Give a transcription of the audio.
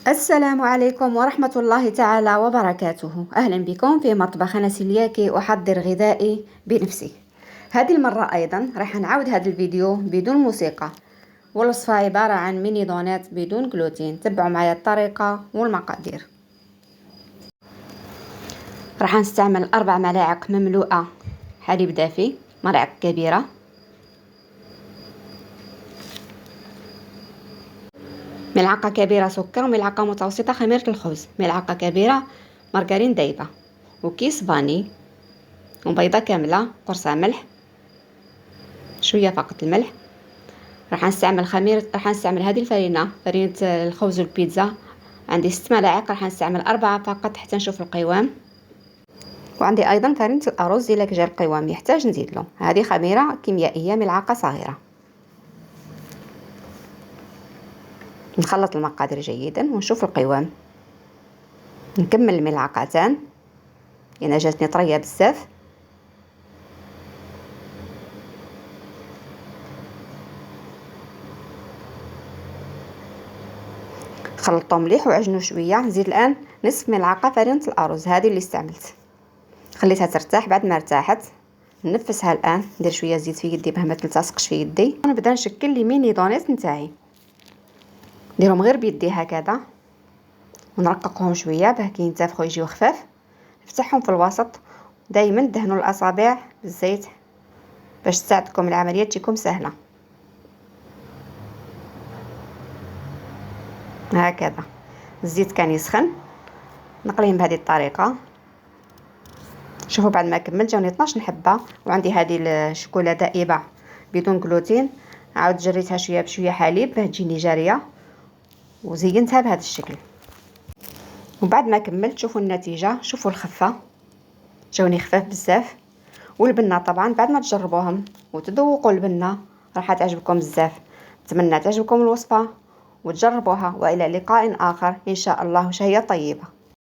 السلام عليكم ورحمة الله تعالى وبركاته. أهلا بكم في مطبخ نسيلياكي أحضر غذائي بنفسي. هذه المرة أيضا راح نعاود هذا الفيديو بدون موسيقى، والوصفة عبارة عن ميني دونات بدون جلوتين. تبعوا معايا الطريقة والمقادير. راح نستعمل 4 ملاعق مملوءة حليب دافي، ملعقة كبيرة، ملعقة كبيرة سكر، وملعقة متوسطة خميرة الخبز، ملعقة كبيرة مارغرين دايبة، وكيس فاني، وبيضة كاملة، قرصة ملح، شوية فقط الملح. راح نستعمل هذه الفرينة، فرينة الخبز والبيتزا. عندي 6 ملاعق، راح نستعمل 4 فقط حتى نشوف القوام. وعندي ايضا فرينة الارز، الا جا القوام يحتاج نزيد له. هذه خميرة كيميائية ملعقة صغيرة. نخلط المقادير جيدا ونشوف القوام. نكمل الملعقتان لان جاتني طريه بزاف. خلطهم مليح وعجنوا شويه. نزيد الان نصف ملعقه فرينه الارز، هذه اللي استعملت. خليتها ترتاح. بعد ما ارتاحت ننفسها الان. ندير شويه زيت في يدي باه ما تلتصقش في يدي. نبدا نشكل لي ميني دونيت نتاعي. نديرهم غير بيدي هكذا ونرققهم شويه باه كي ينتفخوا يجيو خفاف. نفتحهم في الوسط. دائما دهنوا الاصابع بالزيت باش تساعدكم العمليه تجيكم سهله. هكذا الزيت كان يسخن. نقليهم بهذه الطريقه. شوفوا بعد ما كملت جاوني 12 حبه. وعندي هذه الشوكولا دائبه بدون جلوتين، عاود جريتها شويه بشويه حليب باه تجيني جاريه، وزينتها بهذا الشكل. وبعد ما كملت شوفوا النتيجه، شوفوا الخفه، جاوني خفاف بزاف. والبنه طبعا بعد ما تجربوهم وتذوقوا البنه راح تعجبكم بزاف. نتمنى تعجبكم الوصفه وتجربوها، والى لقاء اخر ان شاء الله. وشهيه طيبه.